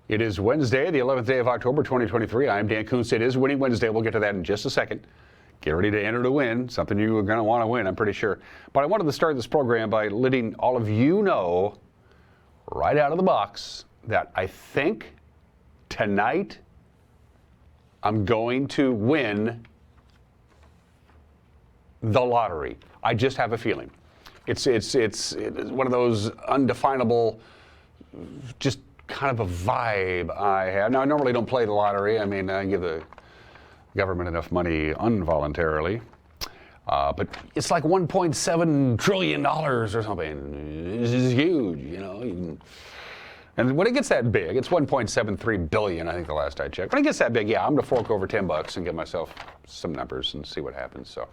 It is Wednesday, the 11th day of October, 2023. I'm Dan Kuntz. It is Winning Wednesday. We'll get to that in just a second. Get ready to enter to win, something you are going to want to win, I'm pretty sure. But I wanted to start this program by letting all of you know right out of the box that I think tonight I'm going to win the lottery. I just have a feeling. It's one of those undefinable, just kind of a vibe I have. Now, I normally don't play the lottery. I mean, I give the government enough money involuntarily. But it's like $1.7 trillion or something. This is huge, you know. And when it gets that big, it's $1.73 billion, I think the last I checked. When it gets that big, yeah, I'm going to fork over $10 and give myself some numbers and see what happens. So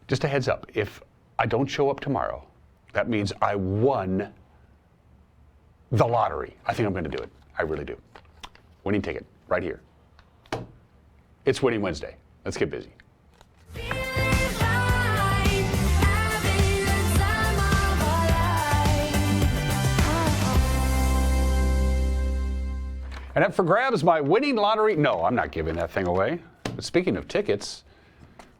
just a heads up, if I don't show up tomorrow, that means I won the lottery. I think I'm going to do it. I really do. Winning ticket, right here. It's Winning Wednesday. Let's get busy. And up for grabs, my winning lottery. No, I'm not giving that thing away. But speaking of tickets,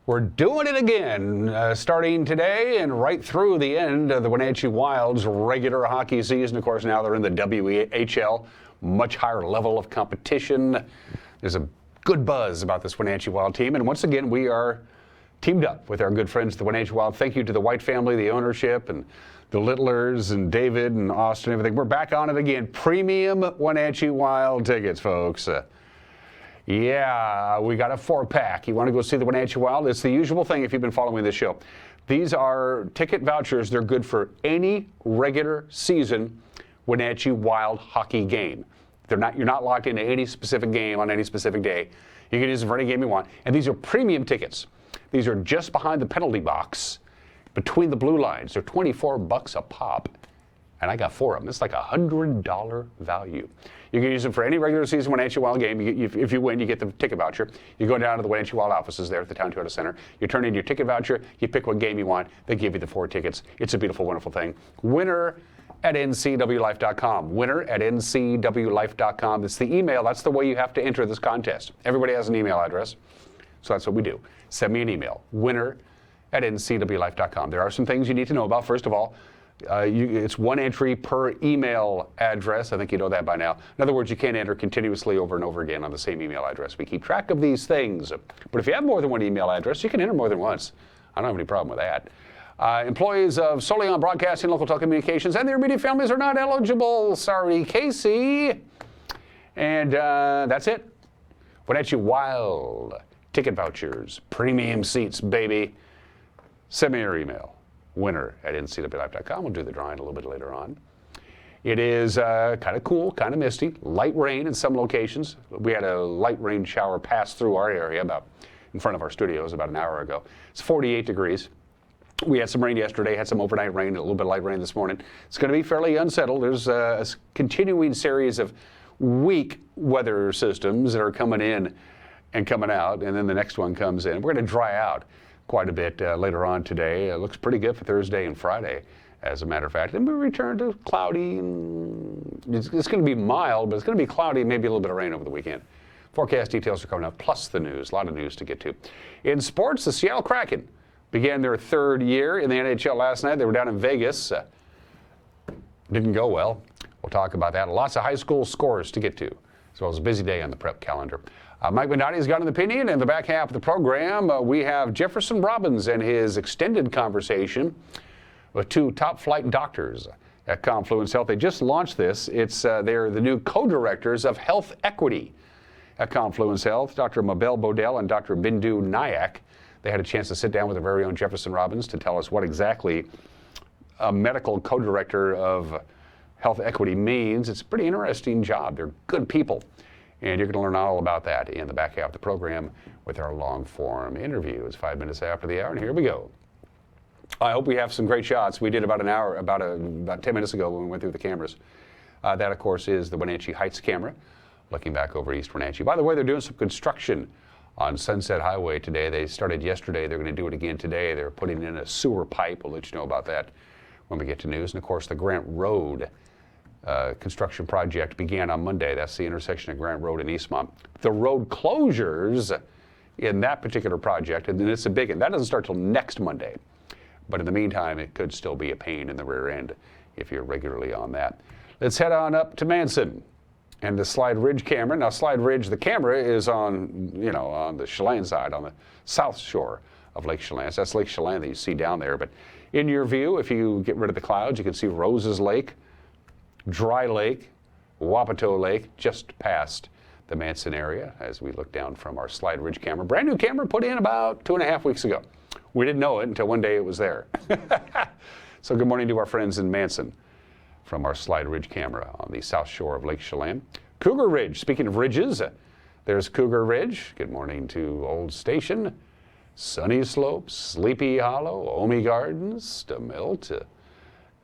we're doing it again, starting today and right through the end of the Wenatchee Wild's regular hockey season. Of course, now they're in the WHL, much higher level of competition. There's a good buzz about this Wenatchee Wild team. And once again, we are teamed up with our good friends, the Wenatchee Wild. Thank you to the White family, the ownership, and the Littlers, and David, and Austin, everything. We're back on it again. Premium Wenatchee Wild tickets, folks. Yeah, we got a 4-pack. You want to go see the Wenatchee Wild? It's the usual thing if you've been following this show. These are ticket vouchers. They're good for any regular season Wenatchee Wild hockey game. You're not locked into any specific game on any specific day. You can use them for any game you want. And these are premium tickets. These are just behind the penalty box, between the blue lines. They're $24 a pop. And I got 4 of them. It's like $100 value. You can use them for any regular season Wenatchee Wild game. If you win, you get the ticket voucher. You go down to the Wenatchee Wild offices there at the Town Toyota Center. You turn in your ticket voucher. You pick what game you want. They give you the 4 tickets. It's a beautiful, wonderful thing. Winner at ncwlife.com. Winner at ncwlife.com. It's the email. That's the way you have to enter this contest. Everybody has an email address. So that's what we do. Send me an email. Winner at ncwlife.com. There are some things you need to know about. First of all, it's 1 entry per email address. I think you know that by now. In other words, you can't enter continuously over and over again on the same email address. We keep track of these things. But if you have more than 1 email address, you can enter more than once. I don't have any problem with that. Employees of solely on broadcasting, local telecommunications, and their immediate families are not eligible. Sorry, Casey. And that's it. Wenatchee Wild ticket vouchers, premium seats, baby. Send me your email. Winner at ncwlife.com. We'll do the drawing a little bit later on. It is kind of cool, kind of misty, light rain in some locations. We had a light rain shower pass through our area about in front of our studios about an hour ago. It's 48 degrees. We had some rain yesterday, had some overnight rain, a little bit of light rain this morning. It's going to be fairly unsettled. There's a continuing series of weak weather systems that are coming in and coming out, and then the next one comes in. We're going to dry out quite a bit later on today. It looks pretty good for Thursday and Friday, as a matter of fact. And we return to cloudy. It's going to be mild, but it's going to be cloudy, maybe a little bit of rain over the weekend. Forecast details are coming up, plus the news. A lot of news to get to. In sports, the Seattle Kraken began their 3rd year in the NHL last night. They were down in Vegas. Didn't go well. We'll talk about that. Lots of high school scores to get to, as well as a busy day on the prep calendar. Mike Mandatti's got an opinion. In the back half of the program, we have Jefferson Robbins and his extended conversation with 2 top-flight doctors at Confluence Health. They just launched this. They're the new co-directors of health equity at Confluence Health, Dr. Mabel Bodell and Dr. Bindu Nayak. They had a chance to sit down with their very own Jefferson Robbins to tell us what exactly a medical co-director of health equity means. It's a pretty interesting job. They're good people. And you're going to learn all about that in the back half of the program with our long-form interview. It's 5 minutes after the hour, and here we go. I hope we have some great shots. We did about 10 minutes ago when we went through the cameras. That, of course, is the Wenatchee Heights camera, looking back over East Wenatchee. By the way, they're doing some construction on Sunset Highway today. They started yesterday. They're going to do it again today. They're putting in a sewer pipe. We'll let you know about that when we get to news. And, of course, the Grant Road construction project began on Monday. That's the intersection of Grant Road and Eastmont. The road closures in that particular project, and it's a big one, that doesn't start till next Monday. But in the meantime, it could still be a pain in the rear end if you're regularly on that. Let's head on up to Manson and the Slide Ridge camera. Now, Slide Ridge, the camera is on, on the Chelan side, on the south shore of Lake Chelan. So that's Lake Chelan that you see down there. But in your view, if you get rid of the clouds, you can see Roses Lake, Dry Lake, Wapato Lake, just past the Manson area as we look down from our Slide Ridge camera. Brand new camera put in about 2.5 weeks ago. We didn't know it until one day it was there. So good morning to our friends in Manson from our Slide Ridge camera on the south shore of Lake Chelan. Cougar Ridge, speaking of ridges, there's Cougar Ridge. Good morning to Old Station, Sunny Slopes, Sleepy Hollow, Omi Gardens, DeMilt,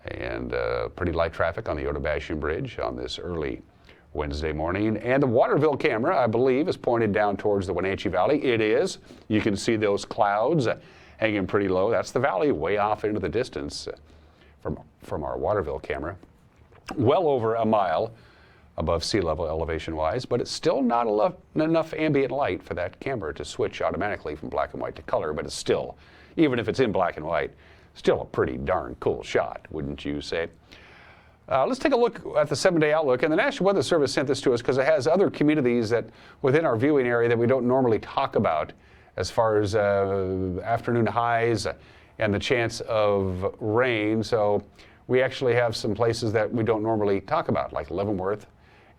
and pretty light traffic on the Otobashan Bridge on this early Wednesday morning. And the Waterville camera, I believe, is pointed down towards the Wenatchee Valley. It is. You can see those clouds hanging pretty low. That's the valley way off into the distance from our Waterville camera. Well over a mile above sea level elevation-wise, but it's still not enough ambient light for that camera to switch automatically from black and white to color, but it's still, even if it's in black and white, still a pretty darn cool shot, wouldn't you say? Let's take a look at the 7-day outlook. And the National Weather Service sent this to us because it has other communities that within our viewing area that we don't normally talk about as far as afternoon highs and the chance of rain. So we actually have some places that we don't normally talk about, like Leavenworth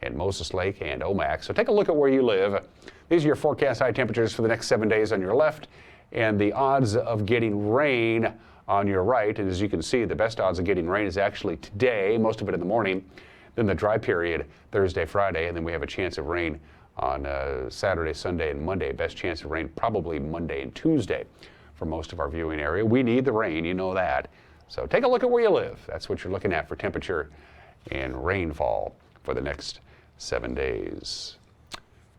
and Moses Lake and Omak. So take a look at where you live. These are your forecast high temperatures for the next 7 days on your left and the odds of getting rain on your right. And as you can see, the best odds of getting rain is actually today, most of it in the morning, then the dry period Thursday, Friday, and then we have a chance of rain on Saturday, Sunday, and Monday. Best chance of rain probably Monday and Tuesday for most of our viewing area. We need the rain, you know that. So take a look at where you live. That's what you're looking at for temperature and rainfall for the next 7 days.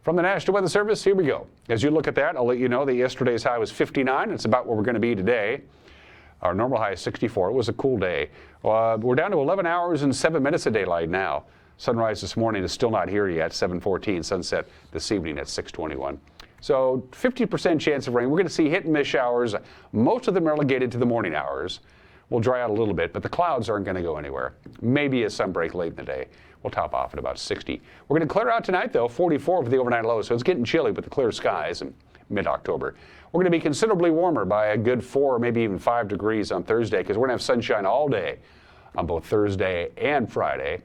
From the National Weather Service, here we go. As you look at that, I'll let you know that yesterday's high was 59. It's about where we're going to be today. Our normal high is 64. It was a cool day. We're down to 11 hours and 7 minutes of daylight now. Sunrise this morning is still not here yet, 7:14. Sunset this evening at 6:21. So 50% chance of rain. We're going to see hit and miss showers. Most of them relegated to the morning hours. We'll dry out a little bit, but the clouds aren't going to go anywhere. Maybe a sunbreak late in the day. We'll top off at about 60. We're going to clear out tonight, though, 44 for the overnight low. So it's getting chilly with the clear skies in mid-October. We're going to be considerably warmer by a good 4 or maybe even 5 degrees on Thursday because we're going to have sunshine all day on both Thursday and Friday.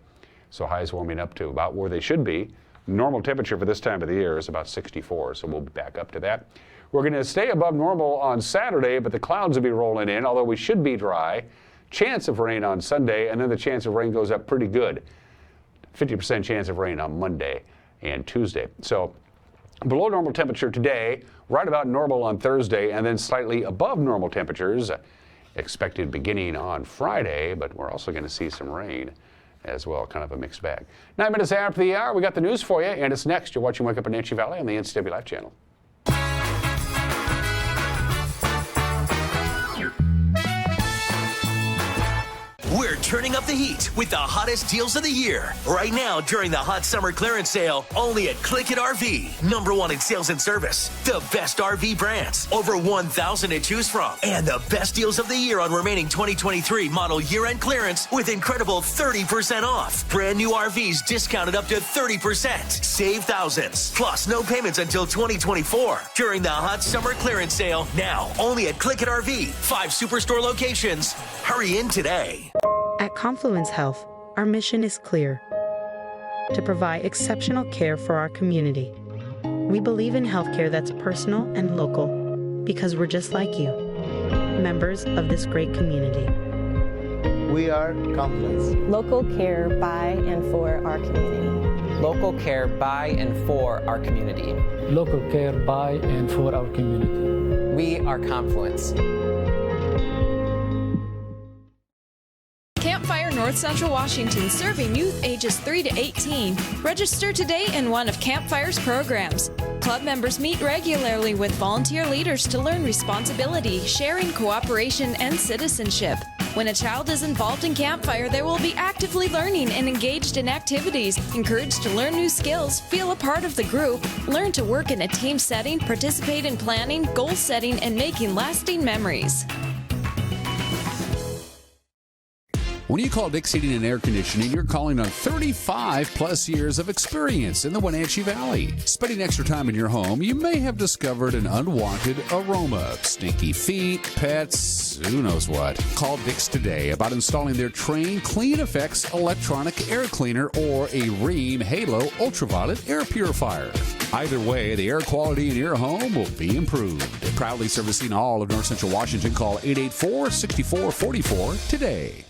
So highs warming up to about where they should be. Normal temperature for this time of the year is about 64, so we'll be back up to that. We're going to stay above normal on Saturday, but the clouds will be rolling in, although we should be dry. Chance of rain on Sunday, and then the chance of rain goes up pretty good. 50% chance of rain on Monday and Tuesday. So below normal temperature today, right about normal on Thursday, and then slightly above normal temperatures expected beginning on Friday, but we're also going to see some rain as well, kind of a mixed bag. 9 minutes after the hour, we got the news for you, and it's next. You're watching Wake Up in Wenatchee Valley on the NCW Life channel. We're turning up the heat with the hottest deals of the year. Right now, during the hot summer clearance sale, only at Click It RV. #1 in sales and service. The best RV brands. Over 1,000 to choose from. And the best deals of the year on remaining 2023 model year-end clearance with incredible 30% off. Brand new RVs discounted up to 30%. Save thousands. Plus, no payments until 2024. During the hot summer clearance sale. Now, only at Click It RV. 5 superstore locations. Hurry in today. At Confluence Health, our mission is clear: to provide exceptional care for our community. We believe in healthcare that's personal and local because we're just like you, members of this great community. We are Confluence. Local care by and for our community. Local care by and for our community. Local care by and for our community. We are Confluence. Campfire North Central Washington, serving youth ages 3 to 18. Register today in one of Campfire's programs. Club members meet regularly with volunteer leaders to learn responsibility, sharing, cooperation, and citizenship. When a child is involved in Campfire, they will be actively learning and engaged in activities, encouraged to learn new skills, feel a part of the group, learn to work in a team setting, participate in planning, goal setting, and making lasting memories. When you call Dick's Heating and Air Conditioning, you're calling on 35 plus years of experience in the Wenatchee Valley. Spending extra time in your home, you may have discovered an unwanted aroma. Stinky feet, pets, who knows what. Call Dick's today about installing their Train Clean Effects electronic air cleaner or a Rheem Halo ultraviolet air purifier. Either way, the air quality in your home will be improved. Proudly servicing all of North Central Washington, call 884-6444 today.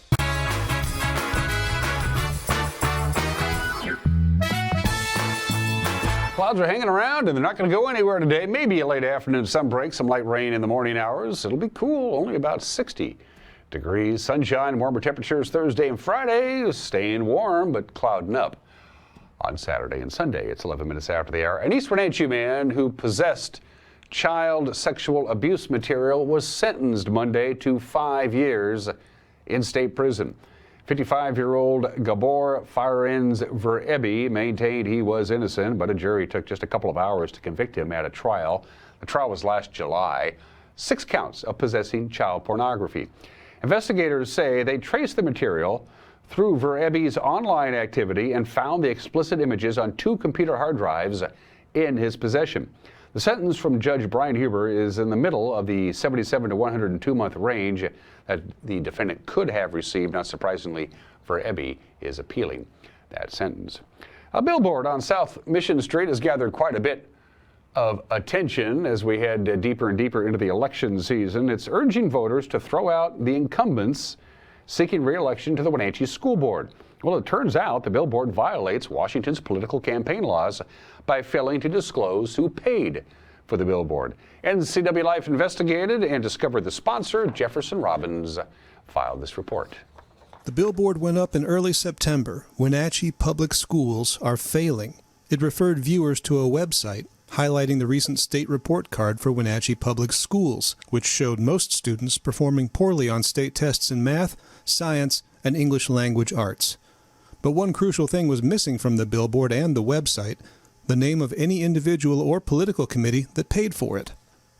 Clouds are hanging around and they're not going to go anywhere today. Maybe a late afternoon sunbreak, some light rain in the morning hours. It'll be cool, only about 60 degrees. Sunshine, warmer temperatures Thursday and Friday, staying warm but clouding up. On Saturday and Sunday, it's 11 minutes after the hour. An East Wenatchee man who possessed child sexual abuse material was sentenced Monday to 5 years in state prison. 55-year-old Gabor Farenz Verebi maintained he was innocent, but a jury took just a couple of hours to convict him at a trial. The trial was last July. 6 counts of possessing child pornography. Investigators say they traced the material through Verebi's online activity and found the explicit images on 2 computer hard drives in his possession. The sentence from Judge Brian Huber is in the middle of the 77 to 102-month range that the defendant could have received. Not surprisingly, Verebi is appealing that sentence. A billboard on South Mission Street has gathered quite a bit of attention as we head deeper and deeper into the election season. It's urging voters to throw out the incumbents seeking re-election to the Wenatchee School Board. Well, it turns out the billboard violates Washington's political campaign laws by failing to disclose who paid for the billboard. NCW Life investigated and discovered the sponsor. Jefferson Robbins filed this report. The billboard went up in early September. Wenatchee Public Schools are failing. It referred viewers to a website highlighting the recent state report card for Wenatchee Public Schools, which showed most students performing poorly on state tests in math, science, and English language arts. But one crucial thing was missing from the billboard and the website: the name of any individual or political committee that paid for it.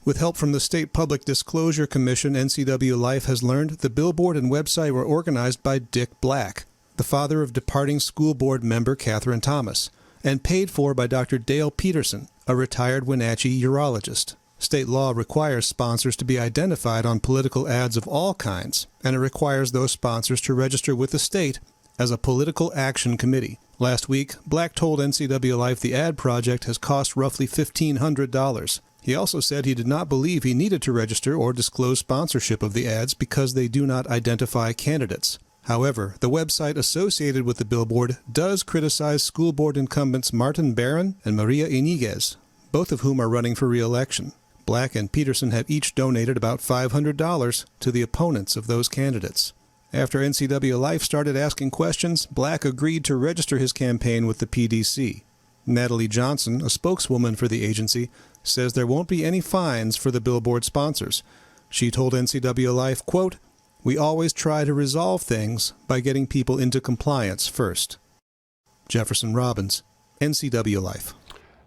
With help from the State Public Disclosure Commission, NCW Life has learned the billboard and website were organized by Dick Black, the father of departing school board member Catherine Thomas, and paid for by Dr. Dale Peterson, a retired Wenatchee urologist. State law requires sponsors to be identified on political ads of all kinds, and it requires those sponsors to register with the state as a political action committee. Last week, Black told NCW Life the ad project has cost roughly $1,500. He also said he did not believe he needed to register or disclose sponsorship of the ads because they do not identify candidates. However, the website associated with the billboard does criticize school board incumbents Martin Barron and Maria Iniguez, both of whom are running for re-election. Black and Peterson have each donated about $500 to the opponents of those candidates. After NCW Life started asking questions, Black agreed to register his campaign with the PDC. Natalie Johnson, a spokeswoman for the agency, says there won't be any fines for the billboard sponsors. She told NCW Life, quote, "We always try to resolve things by getting people into compliance first." Jefferson Robbins, NCW Life.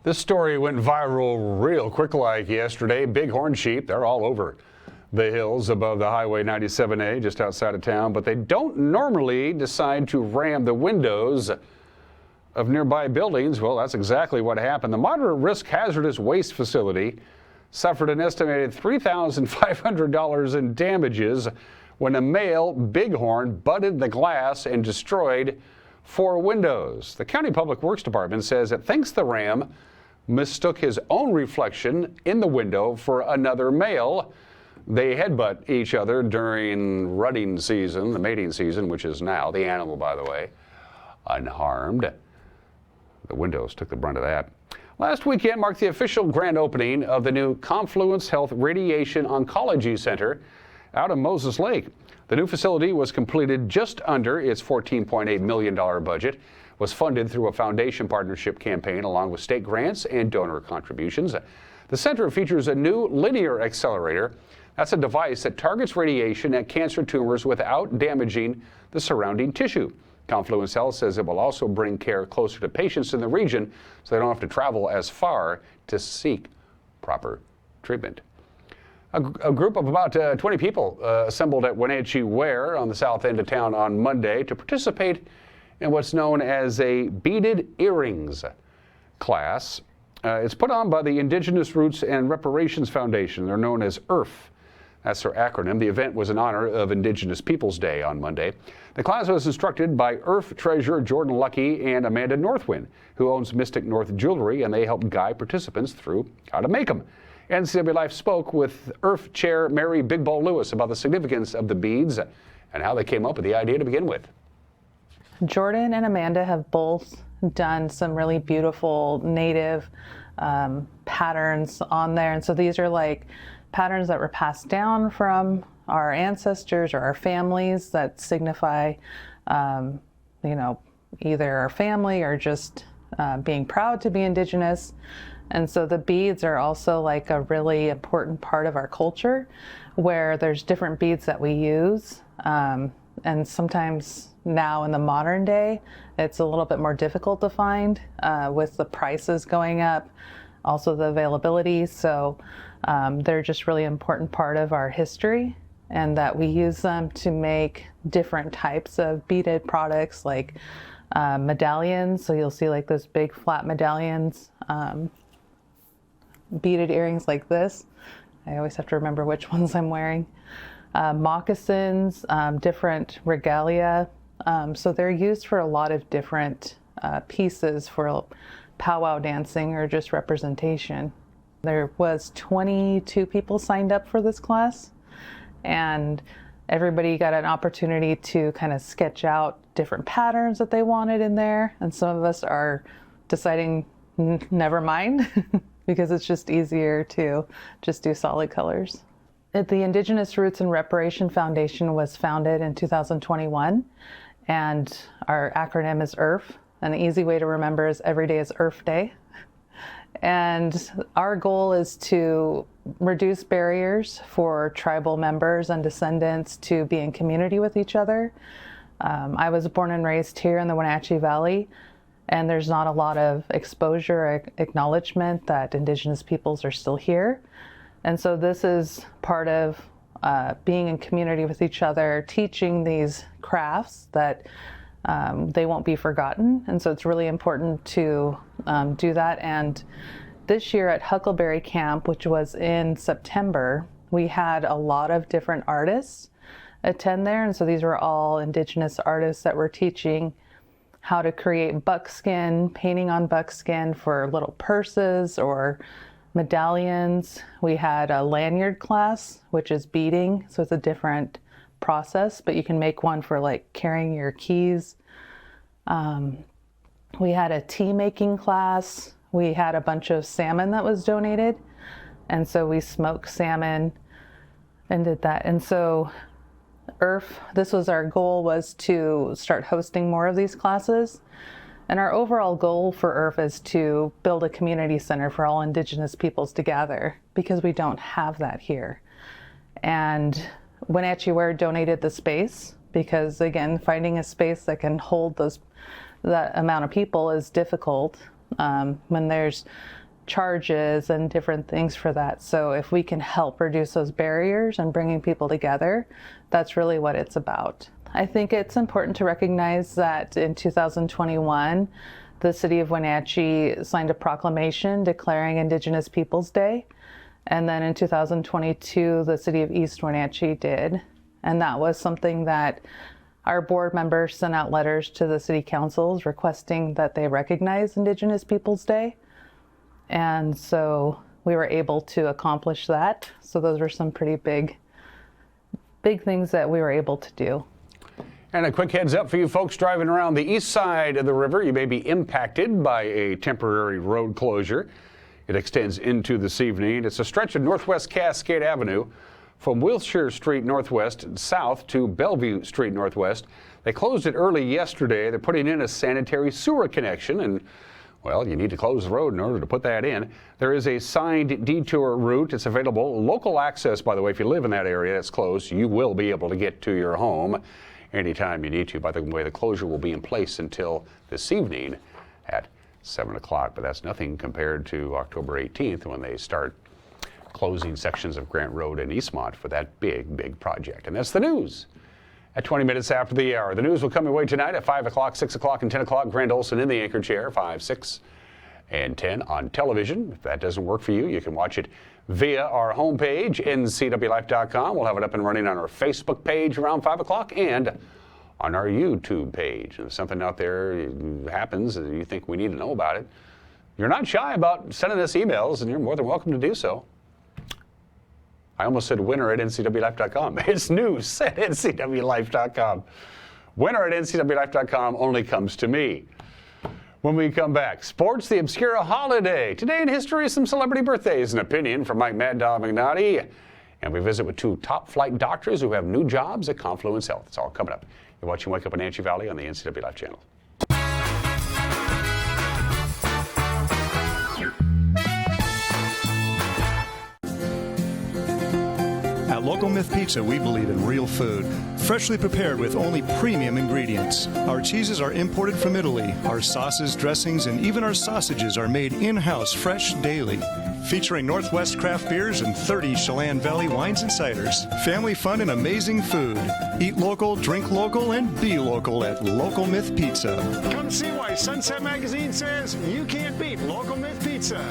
This story went viral real quick like yesterday. Bighorn sheep, they're all over the hills above the Highway 97A just outside of town, but they don't normally decide to ram the windows of nearby buildings. Well, that's exactly what happened. The moderate risk hazardous waste facility suffered an estimated $3,500 in damages when a male bighorn butted the glass and destroyed 4 windows. The County Public Works Department says it thinks the ram mistook his own reflection in the window for another male. They headbutt each other during rutting season, the mating season, which is now. The animal, by the way, unharmed. The windows took the brunt of that. Last weekend marked the official grand opening of the new Confluence Health Radiation Oncology Center out of Moses Lake. The new facility was completed just under its $14.8 million budget, was funded through a foundation partnership campaign along with state grants and donor contributions. The center features a new linear accelerator That's a device that targets radiation at cancer tumors without damaging the surrounding tissue. Confluence Health says it will also bring care closer to patients in the region so they don't have to travel as far to seek proper treatment. A group of about 20 people assembled at Wenatchee Ware on the south end of town on Monday to participate in what's known as a beaded earrings class. It's put on by the Indigenous Roots and Reparations Foundation. They're known as IRF. That's their acronym. The event was in honor of Indigenous Peoples Day on Monday. The class was instructed by IRF treasurer Jordan Lucky and Amanda Northwind, who owns Mystic North Jewelry, and they helped guide participants through how to make them. NCW Life spoke with IRF Chair Mary Big Ball Lewis about the significance of the beads and how they came up with the idea to begin with. Jordan and Amanda have both done some really beautiful native patterns on there. And so these are like patterns that were passed down from our ancestors or our families that signify, either our family or just being proud to be Indigenous. And so the beads are also like a really important part of our culture, where there's different beads that we use. And sometimes now in the modern day, it's a little bit more difficult to find with the prices going up, also the availability. So they're just really important part of our history, and that we use them to make different types of beaded products like medallions. So you'll see like those big flat medallions, beaded earrings like this. I always have to remember which ones I'm wearing. Moccasins, different regalia. So they're used for a lot of different pieces for powwow dancing or just representation. There was 22 people signed up for this class, and everybody got an opportunity to kind of sketch out different patterns that they wanted in there. And some of us are deciding, never mind, because it's just easier to just do solid colors. The Indigenous Roots and Reparation Foundation was founded in 2021, and our acronym is IRF. An easy way to remember is every day is IRF Day. And our goal is to reduce barriers for tribal members and descendants to be in community with each other. I was born and raised here in the Wenatchee Valley, and there's not a lot of exposure or acknowledgement that Indigenous peoples are still here. And so this is part of being in community with each other, teaching these crafts that they won't be forgotten. And so it's really important to do that. And this year at Huckleberry Camp, which was in September, we had a lot of different artists attend there. And so these were all Indigenous artists that were teaching how to create buckskin, painting on buckskin for little purses or medallions. We had a lanyard class, which is beading. So it's a different process, but you can make one for like carrying your keys. We had a tea making class. We had a bunch of salmon that was donated. And so we smoked salmon and did that. And so IRF, this was our goal, was to start hosting more of these classes. And our overall goal for IRF is to build a community center for all Indigenous peoples to gather, because we don't have that here. And Wenatchee Ware donated the space because, again, finding a space that can hold that amount of people is difficult when there's charges and different things for that. So if we can help reduce those barriers and bringing people together, that's really what it's about. I think it's important to recognize that in 2021, the city of Wenatchee signed a proclamation declaring Indigenous Peoples Day. And then in 2022, the city of East Wenatchee did. And that was something that our board members sent out letters to the city councils requesting that they recognize Indigenous Peoples Day. And so we were able to accomplish that. So those were some pretty big things that we were able to do. And a quick heads up for you folks driving around the east side of the river. You may be impacted by a temporary road closure. It extends into this evening. It's a stretch of Northwest Cascade Avenue from Wilshire Street Northwest south to Bellevue Street Northwest. They closed it early yesterday. They're putting in a sanitary sewer connection, and Well, you need to close the road in order to put that in. There is a signed detour route. It's available. Local access, by the way, if you live in that area that's closed, you will be able to get to your home anytime you need to. By the way, the closure will be in place until this evening at 7 o'clock, but that's nothing compared to October 18th when they start closing sections of Grant Road and Eastmont for that big project. And that's the news. At 20 minutes after the hour. The news will come your way tonight at 5 o'clock, 6 o'clock, and 10 o'clock. Grant Olson in the anchor chair, 5, 6, and 10 on television. If that doesn't work for you, you can watch it via our homepage, ncwlife.com. We'll have it up and running on our Facebook page around 5 o'clock and on our YouTube page. And if something out there happens and you think we need to know about it, you're not shy about sending us emails, and you're more than welcome to do so. I almost said winner at ncwlife.com. It's news at ncwlife.com. Winner at ncwlife.com only comes to me. When we come back, sports, the Obscura holiday. Today in history, some celebrity birthdays, an opinion from Mike Mad Dog McNaughty. And we visit with 2 top flight doctors who have new jobs at Confluence Health. It's all coming up. You're watching Wake Up in Wenatchee Valley on the NCW Life channel. At Local Myth Pizza, we believe in real food, freshly prepared with only premium ingredients. Our cheeses are imported from Italy. Our sauces, dressings, and even our sausages are made in-house fresh daily. Featuring Northwest craft beers and 30 Chelan Valley wines and ciders. Family fun and amazing food. Eat local, drink local, and be local at Local Myth Pizza. Come see why Sunset Magazine says you can't beat Local Myth Pizza.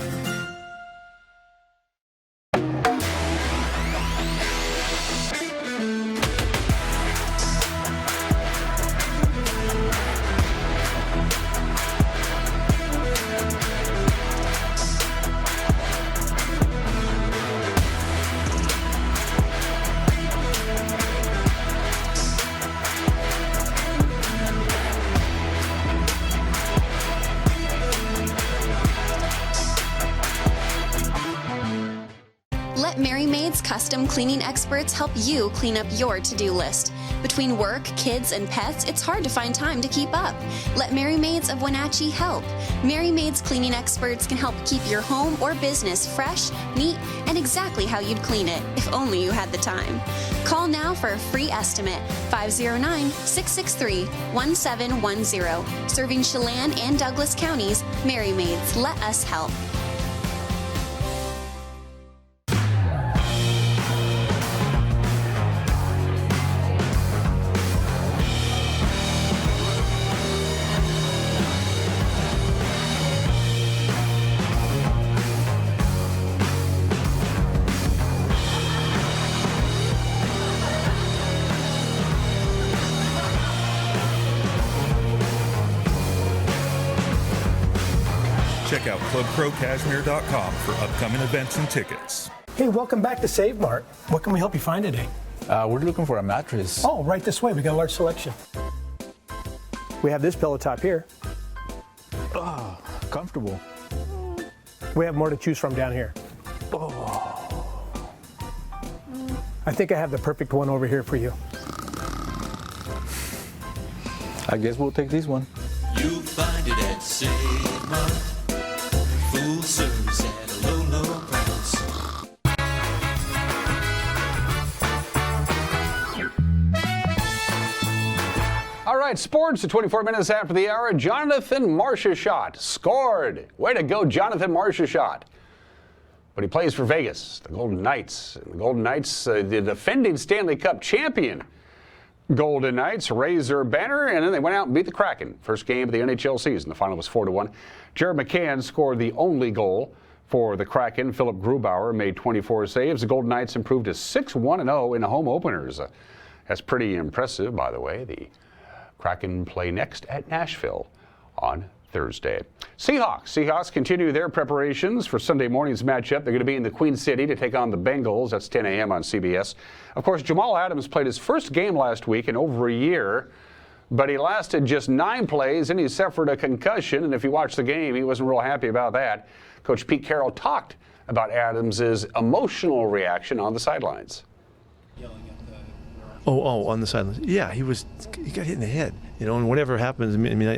Let Mary Maid's custom cleaning experts help you clean up your to-do list. Between work, kids, and pets, it's hard to find time to keep up. Let Mary Maids of Wenatchee help. Mary Maid's cleaning experts can help keep your home or business fresh, neat, and exactly how you'd clean it, if only you had the time. Call now for a free estimate, 509-663-1710. Serving Chelan and Douglas counties, Mary Maids, let us help. Check out ClubProCashmere.com for upcoming events and tickets. Hey, welcome back to Save Mart. What can we help you find today? We're looking for a mattress. Oh, right this way. We got a large selection. We have this pillow top here. Oh, comfortable. We have more to choose from down here. Oh. I think I have the perfect one over here for you. I guess we'll take this one. You'll find it at Save Mart. Full service at a low, low price. All right, sports at 24 minutes after the hour. Jonathan Marchessault scored. Way to go, Jonathan Marchessault. But he plays for Vegas, the Golden Knights. The Golden Knights, the defending Stanley Cup champion Golden Knights, raised their banner, and then they went out and beat the Kraken. First game of the NHL season. The final was 4-1. Jared McCann scored the only goal for the Kraken. Philip Grubauer made 24 saves. The Golden Knights improved to 6-1-0 in the home openers. That's pretty impressive, by the way. The Kraken play next at Nashville on Thursday. Seahawks continue their preparations for Sunday morning's matchup. They're going to be in the Queen City to take on the Bengals. That's 10 a.m. on CBS. Of course, Jamal Adams played his first game last week in over a year, but he lasted just 9 plays and he suffered a concussion. And if you watch the game, he wasn't real happy about that. Coach Pete Carroll talked about Adams' emotional reaction on the sidelines. Oh, on the sidelines. Yeah, he got hit in the head. You know, and whatever happens, I mean,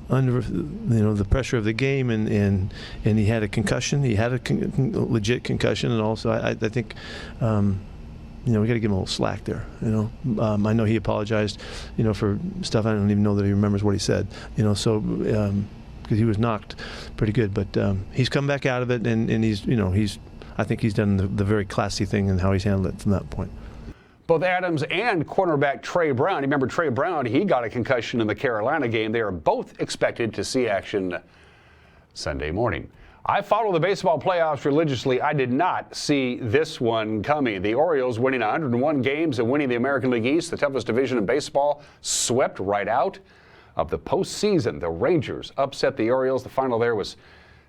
under the pressure of the game, and he had a concussion. He had a legit concussion, and also I think. We got to give him a little slack there. I know he apologized, for stuff. I don't even know that he remembers what he said. Because he was knocked pretty good, but he's come back out of it, and I think he's done the very classy thing in how he's handled it from that point. Both Adams and cornerback Trey Brown. You remember Trey Brown? He got a concussion in the Carolina game. They are both expected to see action Sunday morning. I follow the baseball playoffs religiously. I did not see this one coming. The Orioles winning 101 games and winning the American League East, the toughest division in baseball, swept right out of the postseason. The Rangers upset the Orioles. The final there was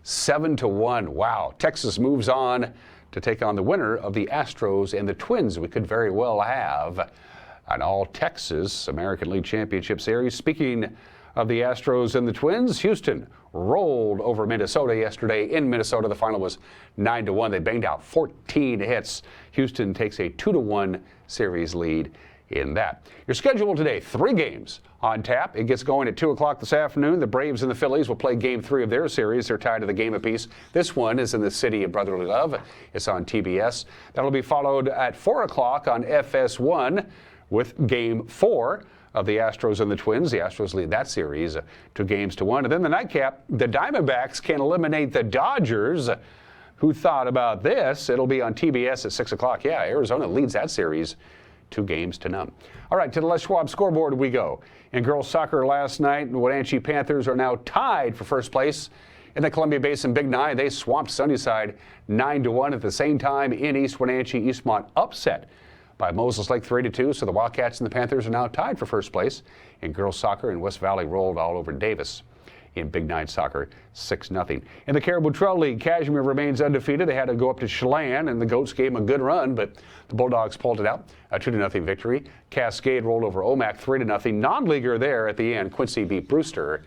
7-1. Wow. Texas moves on to take on the winner of the Astros and the Twins. We could very well have an all-Texas American League Championship Series. Speaking of the Astros and the Twins, Houston rolled over Minnesota yesterday in Minnesota. The final was 9-1. They banged out 14 hits. Houston takes a 2-1 series lead in that. Your schedule today, 3 games on tap. It gets going at 2 o'clock this afternoon. The Braves and the Phillies will play game 3 of their series. They're tied to the game apiece. This one is in the city of brotherly love. It's on TBS. That'll be followed at 4 o'clock on FS1 with game 4 of the Astros and the Twins. The Astros lead that series 2-1. And then the nightcap, the Diamondbacks can eliminate the Dodgers. Who thought about this? It'll be on TBS at 6 o'clock. Yeah, Arizona leads that series 2-0. All right, to the Les Schwab scoreboard we go. In girls soccer last night, the Wenatchee Panthers are now tied for first place in the Columbia Basin Big Nine. They swamped Sunnyside 9-1. At the same time, in East Wenatchee, Eastmont upset by Moses Lake 3-2, so the Wildcats and the Panthers are now tied for first place in girls soccer, and West Valley rolled all over Davis in Big Nine soccer 6-0. In the Caribou Trail League, Cashmere remains undefeated. They had to go up to Chelan, and the Goats gave them a good run, but the Bulldogs pulled it out, a 2-0 victory. Cascade rolled over Omak 3-0. Non-leaguer there at the end, Quincy beat Brewster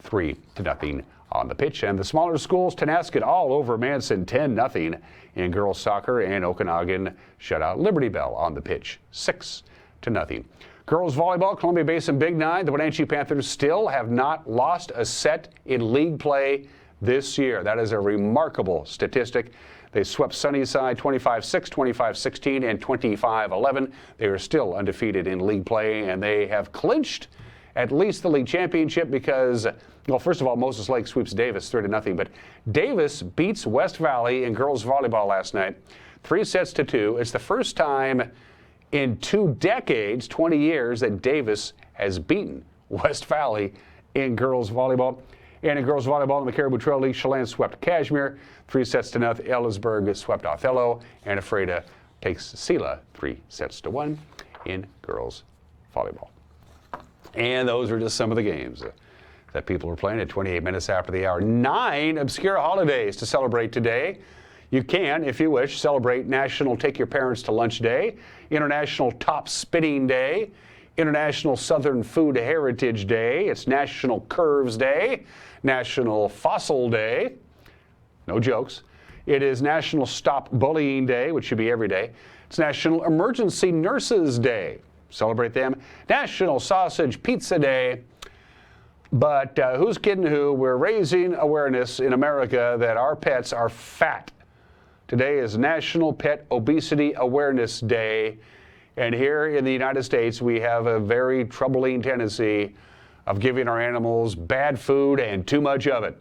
3-0 on the pitch. And the smaller schools, Tenasket all over Manson 10-0 in girls soccer, and Okanagan shut out Liberty Bell on the pitch 6-0. Girls volleyball, Columbia Basin Big Nine. The Wenatchee Panthers still have not lost a set in league play this year. That is a remarkable statistic. They swept Sunnyside 25-6, 25-16, and 25-11. They are still undefeated in league play, and they have clinched at least the league championship because, well, first of all, Moses Lake sweeps Davis 3-0, but Davis beats West Valley in girls volleyball last night, 3-2. It's the first time in 2 decades, 20 years, that Davis has beaten West Valley in girls volleyball. And in girls volleyball in the Caribou Trail League, Chelan swept Cashmere 3-0. Ellisburg swept Othello, and Ephrata takes Sela 3-1 in girls volleyball. And those are just some of the games that people are playing at 28 minutes after the hour. 9 obscure holidays to celebrate today. You can, if you wish, celebrate National Take Your Parents to Lunch Day, International Top Spinning Day, International Southern Food Heritage Day, it's National Curves Day, National Fossil Day, no jokes. It is National Stop Bullying Day, which should be every day. It's National Emergency Nurses Day. Celebrate them. National Sausage Pizza Day. But who's kidding who? We're raising awareness in America that our pets are fat. Today is National Pet Obesity Awareness Day. And here in the United States, we have a very troubling tendency of giving our animals bad food and too much of it.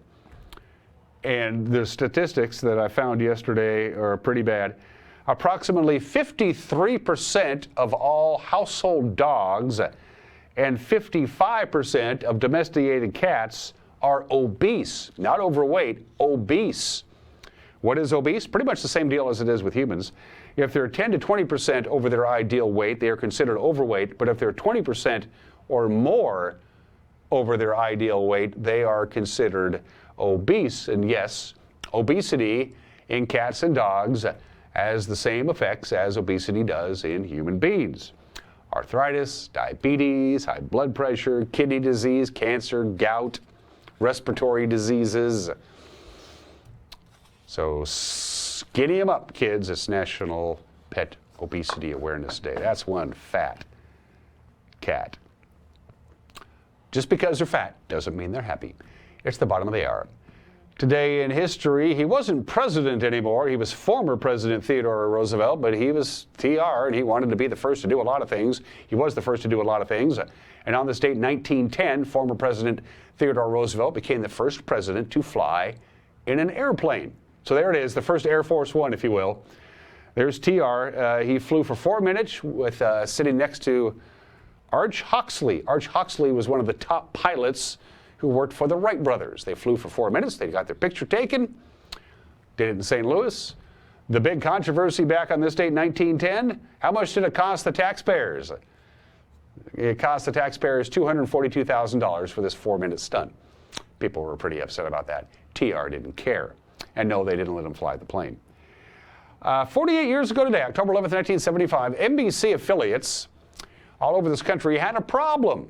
And the statistics that I found yesterday are pretty bad. Approximately 53% of all household dogs and 55% of domesticated cats are obese, not overweight, obese. What is obese? Pretty much the same deal as it is with humans. If they're 10 to 20% over their ideal weight, they are considered overweight, but if they're 20% or more over their ideal weight, they are considered obese. And yes, obesity in cats and dogs has the same effects as obesity does in human beings. Arthritis, diabetes, high blood pressure, kidney disease, cancer, gout, respiratory diseases. So skinny them up, kids. It's National Pet Obesity Awareness Day. That's one fat cat. Just because they're fat doesn't mean they're happy. It's the bottom of the hour. Today in history, he wasn't president anymore. He was former President Theodore Roosevelt, but he was TR, and he wanted to be the first to do a lot of things. He was the first to do a lot of things. And on this date, 1910, former President Theodore Roosevelt became the first president to fly in an airplane. So there it is, the first Air Force One, if you will. There's TR. He flew for 4 minutes with sitting next to Arch Huxley. Arch Huxley was one of the top pilots who worked for the Wright brothers. They flew for 4 minutes. They got their picture taken. Did it in St. Louis. The big controversy back on this date, 1910, how much did it cost the taxpayers? It cost the taxpayers $242,000 for this 4-minute stunt. People were pretty upset about that. TR didn't care. And no, they didn't let him fly the plane. 48 years ago today, October 11th, 1975, NBC affiliates all over this country had a problem.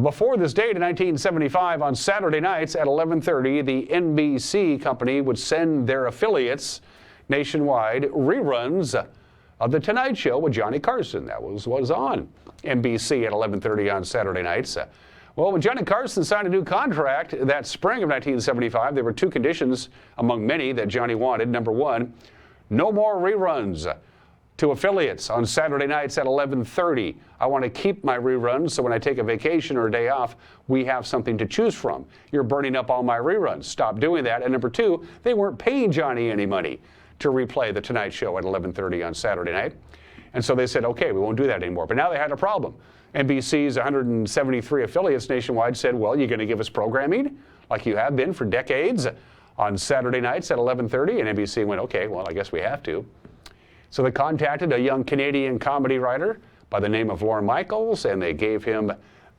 Before this date in 1975, on Saturday nights at 11:30, the NBC company would send their affiliates nationwide reruns of The Tonight Show with Johnny Carson. That was what was on NBC at 11:30 on Saturday nights. Well, when Johnny Carson signed a new contract that spring of 1975, there were two conditions among many that Johnny wanted. Number one, no more reruns to affiliates on Saturday nights at 11:30. I want to keep my reruns so when I take a vacation or a day off, we have something to choose from. You're burning up all my reruns. Stop doing that. And number two, they weren't paying Johnny any money to replay The Tonight Show at 11:30 on Saturday night. And so they said, okay, we won't do that anymore. But now they had a problem. NBC's 173 affiliates nationwide said, well, you're going to give us programming like you have been for decades on Saturday nights at 11:30? And NBC went, okay, well, I guess we have to. So they contacted a young Canadian comedy writer by the name of Lorne Michaels, and they gave him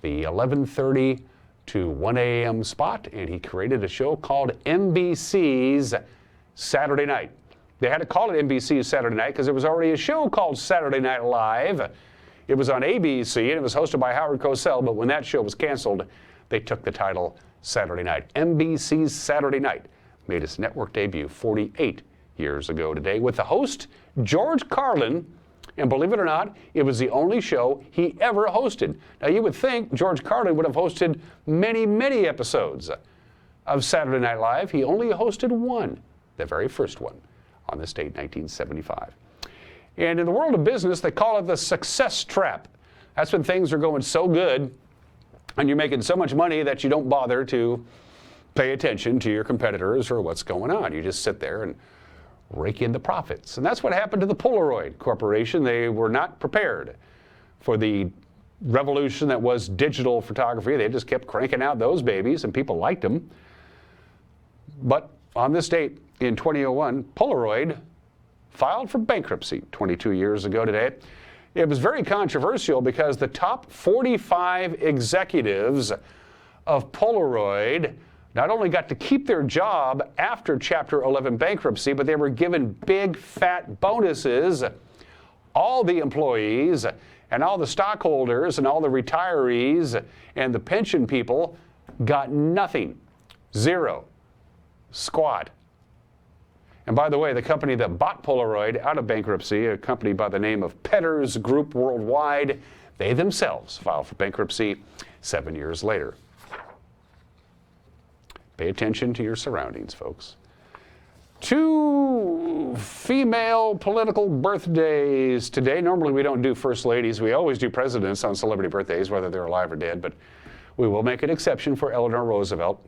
the 11:30 to 1 a.m. spot, and he created a show called NBC's Saturday Night. They had to call it NBC's Saturday Night because there was already a show called Saturday Night Live. It was on ABC, and it was hosted by Howard Cosell, but when that show was canceled, they took the title Saturday Night. NBC's Saturday Night made its network debut 48 years ago today with the host, George Carlin, and believe it or not, it was the only show he ever hosted. Now, you would think George Carlin would have hosted many, many episodes of Saturday Night Live. He only hosted one, the very first one, on this date, 1975. And in the world of business, they call it the success trap. That's when things are going so good and you're making so much money that you don't bother to pay attention to your competitors or what's going on. You just sit there and rake in the profits. And that's what happened to the Polaroid Corporation. They were not prepared for the revolution that was digital photography. They just kept cranking out those babies, and people liked them. But on this date in 2001, Polaroid filed for bankruptcy 22 years ago today. It was very controversial because the top 45 executives of Polaroid not only got to keep their job after Chapter 11 bankruptcy, but they were given big fat bonuses. All the employees and all the stockholders and all the retirees and the pension people got nothing. Zero. Squat. And by the way, the company that bought Polaroid out of bankruptcy, a company by the name of Petters Group Worldwide, they themselves filed for bankruptcy 7 years later. Pay attention to your surroundings, folks. 2 female political birthdays today. Normally we don't do first ladies. We always do presidents on celebrity birthdays, whether they're alive or dead. But we will make an exception for Eleanor Roosevelt,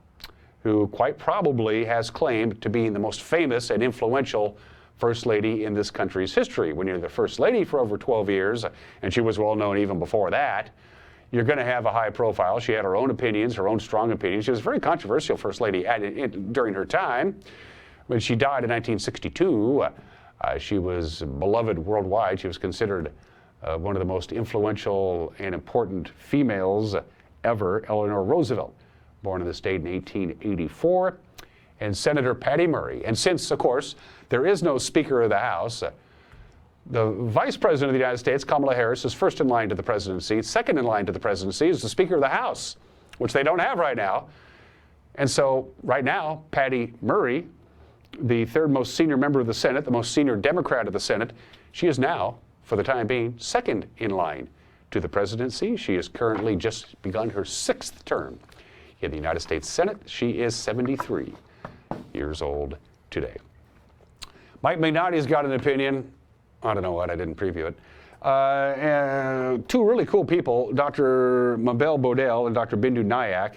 who quite probably has claimed to being the most famous and influential first lady in this country's history. When you're the first lady for over 12 years, and she was well known even before that, you're going to have a high profile. She had her own opinions, her own strong opinions. She was a very controversial first lady during her time. When she died in 1962, she was beloved worldwide. She was considered one of the most influential and important females ever, Eleanor Roosevelt, born in the state in 1884, and Senator Patty Murray. And since, of course, there is no Speaker of the House, the Vice President of the United States, Kamala Harris, is first in line to the presidency. Second in line to the presidency is the Speaker of the House, which they don't have right now. And so right now, Patty Murray, the third most senior member of the Senate, the most senior Democrat of the Senate, she is now, for the time being, second in line to the presidency. She has currently just begun her 6th term in the United States Senate. She is 73 years old today. Mike Magnotti's got an opinion. I don't know what, I didn't preview it. And two really cool people, Dr. Mabel Bodell and Dr. Bindu Nayak,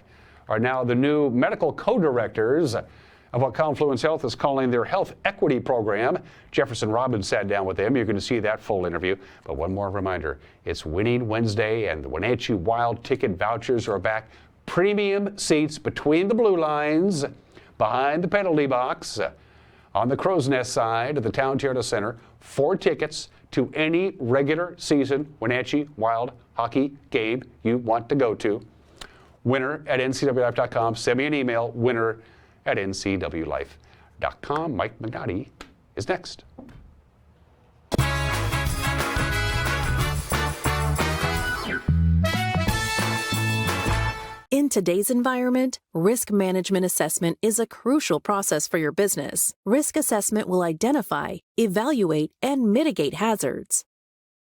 are now the new medical co-directors of what Confluence Health is calling their Health Equity Program. Jefferson Robbins sat down with them. You're going to see that full interview. But one more reminder, it's Winning Wednesday, and the Wenatchee Wild ticket vouchers are back. Premium seats between the blue lines, behind the penalty box, on the Crow's Nest side of the Town Toyota Center. 4 tickets to any regular season Wenatchee Wild hockey game you want to go to. Winner at ncwlife.com. Send me an email, winner at ncwlife.com. Mike Magnotti is next. In today's environment, risk management assessment is a crucial process for your business. Risk assessment will identify, evaluate, and mitigate hazards.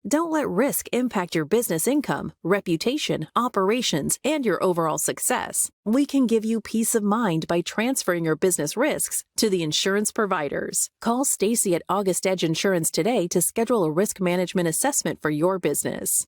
Don't let risk impact your business income, reputation, operations, and your overall success. We can give you peace of mind by transferring your business risks to the insurance providers. Call Stacy at August Edge Insurance today to schedule a risk management assessment for your business.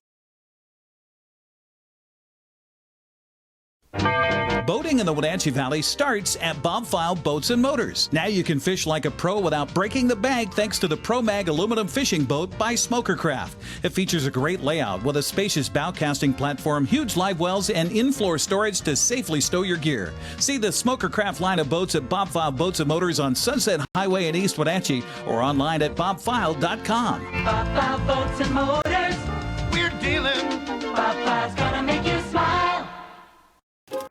Boating in the Wenatchee Valley starts at Bob File Boats and Motors. Now you can fish like a pro without breaking the bank thanks to the ProMag aluminum fishing boat by Smokercraft. It features a great layout with a spacious bow casting platform, huge live wells, and in-floor storage to safely stow your gear. See the Smokercraft line of boats at Bob File Boats and Motors on Sunset Highway in East Wenatchee or online at bobfile.com. Bob File Boats and Motors, we're dealing. Bob File's gonna make you smile.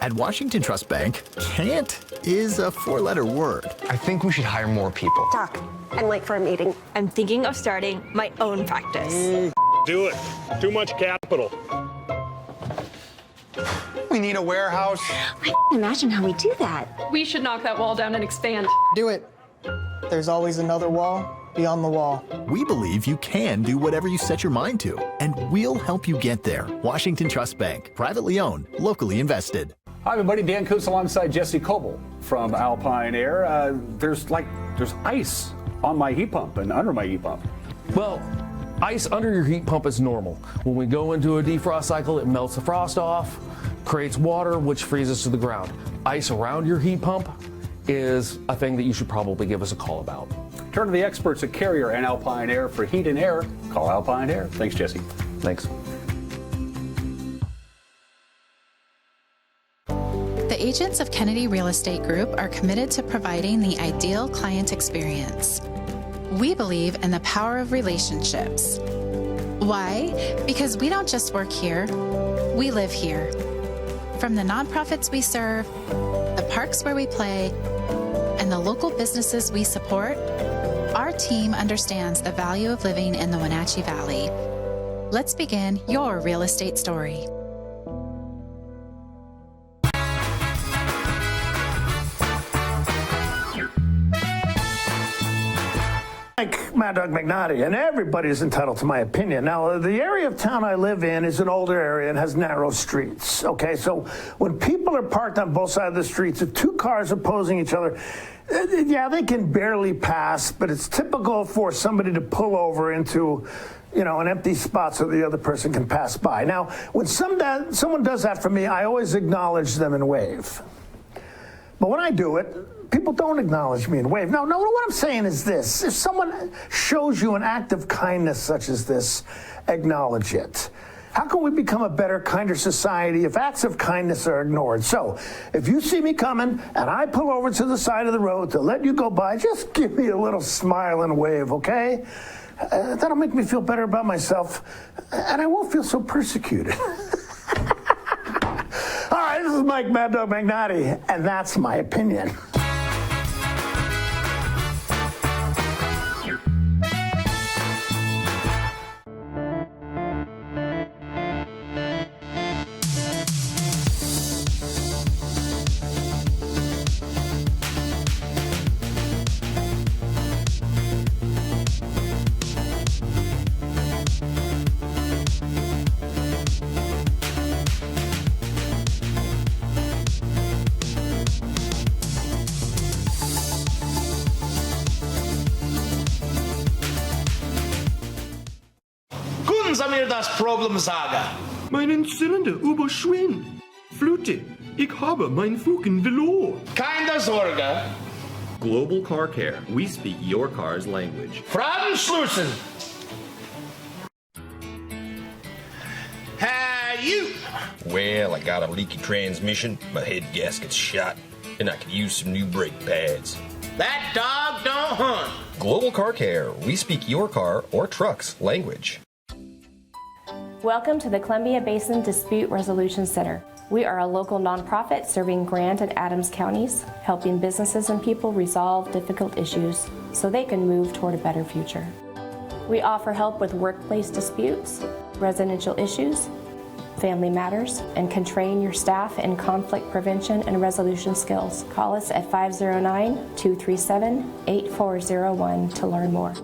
At Washington Trust Bank, can't is a 4-letter word. I think we should hire more people. Doc, I'm late for a meeting. I'm thinking of starting my own practice. Do it. Too much capital. We need a warehouse. I can't imagine how we do that. We should knock that wall down and expand. Do it. There's always another wall beyond the wall. We believe you can do whatever you set your mind to, and we'll help you get there. Washington Trust Bank, privately owned, locally invested. Hi, everybody. Dan Kuntz alongside Jesse Coble from Alpine Air. There's ice on my heat pump and under my heat pump. Well, ice under your heat pump is normal. When we go into a defrost cycle, it melts the frost off, creates water, which freezes to the ground. Ice around your heat pump is a thing that you should probably give us a call about. Turn to the experts at Carrier and Alpine Air for heat and air. Call Alpine Air. Thanks, Jesse. Thanks. The agents of Kennedy Real Estate Group are committed to providing the ideal client experience. We believe in the power of relationships. Why? Because we don't just work here, we live here. From the nonprofits we serve, the parks where we play, and the local businesses we support, our team understands the value of living in the Wenatchee Valley. Let's begin your real estate story. Like Mad Dog Magnotti, and everybody's entitled to my opinion. Now, the area of town I live in is an older area and has narrow streets, okay? So when people are parked on both sides of the streets, if 2 cars opposing each other, yeah, they can barely pass, but it's typical for somebody to pull over into, an empty spot so the other person can pass by. Now, when someone does that for me, I always acknowledge them and wave. But when I do it, people don't acknowledge me and wave. No, what I'm saying is this. If someone shows you an act of kindness such as this, acknowledge it. How can we become a better, kinder society if acts of kindness are ignored? So, if you see me coming and I pull over to the side of the road to let you go by, just give me a little smile and wave, okay? That'll make me feel better about myself, and I won't feel so persecuted. All right, this is Mike Mad Dog Magnotti, and that's my opinion. das Problem sagen? Meinen Zylinder überschwingt. Flute, ich habe mein Fugen verloren. Keine Sorge. Global Car Care. We speak your car's language. Fragen schließen. Hey, you. Well, I got a leaky transmission, my head gasket's shot, and I could use some new brake pads. That dog don't hunt. Global Car Care. We speak your car or truck's language. Welcome to the Columbia Basin Dispute Resolution Center. We are a local nonprofit serving Grant and Adams counties, helping businesses and people resolve difficult issues so they can move toward a better future. We offer help with workplace disputes, residential issues, family matters, and can train your staff in conflict prevention and resolution skills. Call us at 509-237-8401 to learn more.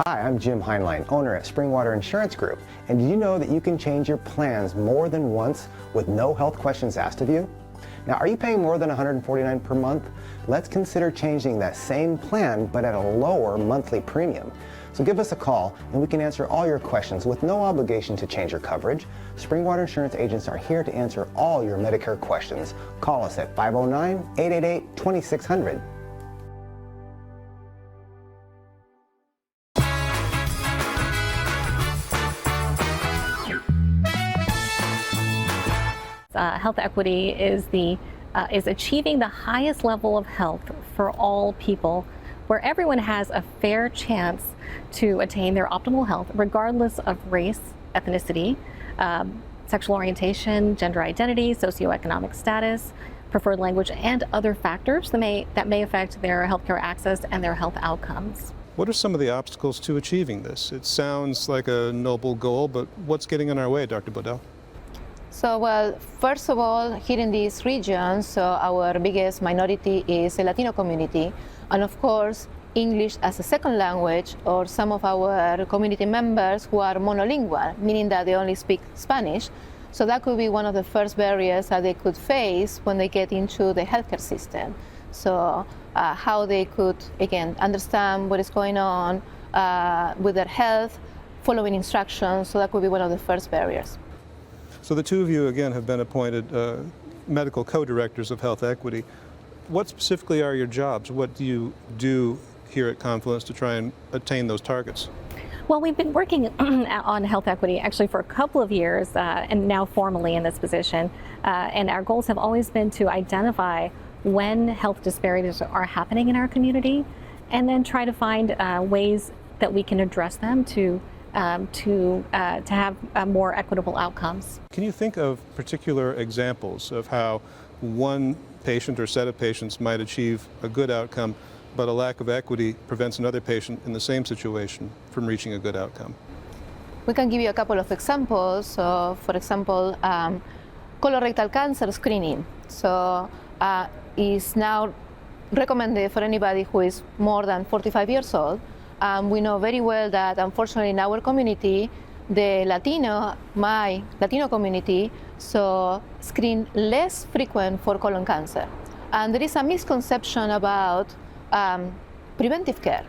Hi, I'm Jim Heinlein, owner at Springwater Insurance Group. And did you know that you can change your plans more than once with no health questions asked of you? Now, are you paying more than $149 per month? Let's consider changing that same plan, but at a lower monthly premium. So give us a call and we can answer all your questions with no obligation to change your coverage. Springwater Insurance agents are here to answer all your Medicare questions. Call us at 509-888-2600. Health equity is achieving the highest level of health for all people, where everyone has a fair chance to attain their optimal health, regardless of race, ethnicity, sexual orientation, gender identity, socioeconomic status, preferred language, and other factors that may affect their healthcare access and their health outcomes. What are some of the obstacles to achieving this? It sounds like a noble goal, but what's getting in our way, Dr. Bodell? So, well, first of all, here in this region, so our biggest minority is the Latino community, and of course, English as a second language, or some of our community members who are monolingual, meaning that they only speak Spanish. So that could be one of the first barriers that they could face when they get into the healthcare system. So how they could, again, understand what is going on with their health, following instructions, so that could be one of the first barriers. So the two of you, again, have been appointed medical co-directors of health equity. What specifically are your jobs? What do you do here at Confluence to try and attain those targets? Well, we've been working on health equity actually for a couple of years, and now formally in this position. And our goals have always been to identify when health disparities are happening in our community, and then try to find ways that we can address them to have more equitable outcomes. Can you think of particular examples of how one patient or set of patients might achieve a good outcome, but a lack of equity prevents another patient in the same situation from reaching a good outcome? We can give you a couple of examples. So, for example, colorectal cancer screening. So, is now recommended for anybody who is more than 45 years old. We know very well that, unfortunately, in our community, my Latino community, so screen less frequent for colon cancer. And there is a misconception about preventive care.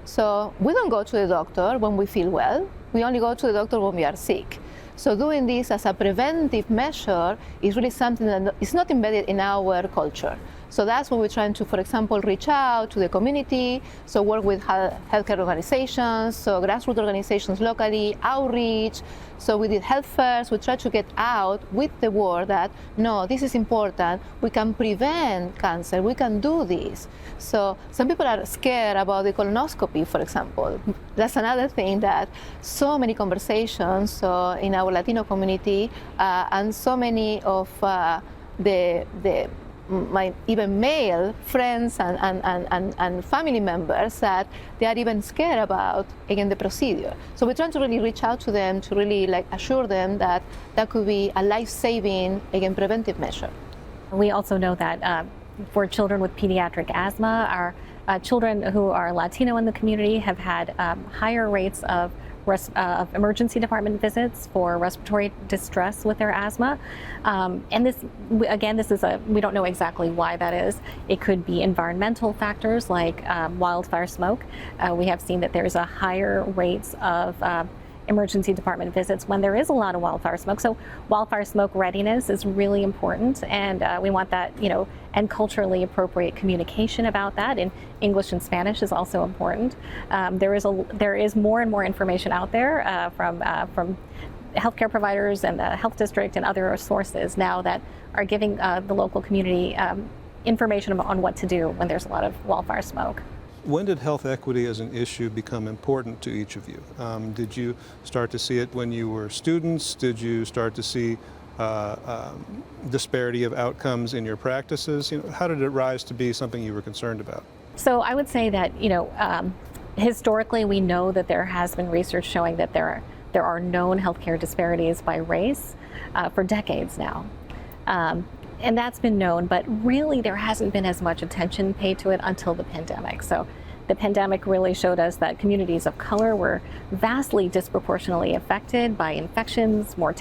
So we don't go to the doctor when we feel well. We only go to the doctor when we are sick. So doing this as a preventive measure is really something that is not embedded in our culture. So that's what we're trying to, for example, reach out to the community, so work with healthcare organizations, so grassroots organizations locally, outreach. So we did health fairs. We try to get out with the word that, no, this is important. We can prevent cancer. We can do this. So some people are scared about the colonoscopy, for example. That's another thing that so many conversations in our Latino community and so many of my even male friends and family members that they are even scared about, again, the procedure. So we're trying to really reach out to them to really assure them that that could be a life-saving, again, preventive measure. We also know that for children with pediatric asthma, our children who are Latino in the community have had higher rates of emergency department visits for respiratory distress with their asthma. And this, again, we don't know exactly why that is. It could be environmental factors like wildfire smoke. We have seen that there's a higher rates of emergency department visits when there is a lot of wildfire smoke. So wildfire smoke readiness is really important, and we want that, and culturally appropriate communication about that in English and Spanish is also important. There is more and more information out there from healthcare providers and the health district and other sources now that are giving the local community information on what to do when there's a lot of wildfire smoke. When did health equity as an issue become important to each of you? Did you start to see it when you were students? Did you start to see disparity of outcomes in your practices? How did it rise to be something you were concerned about? So I would say that, historically we know that there has been research showing that there are known healthcare disparities by race for decades now. And that's been known, but really there hasn't been as much attention paid to it until the pandemic. So the pandemic really showed us that communities of color were vastly disproportionately affected by infections, by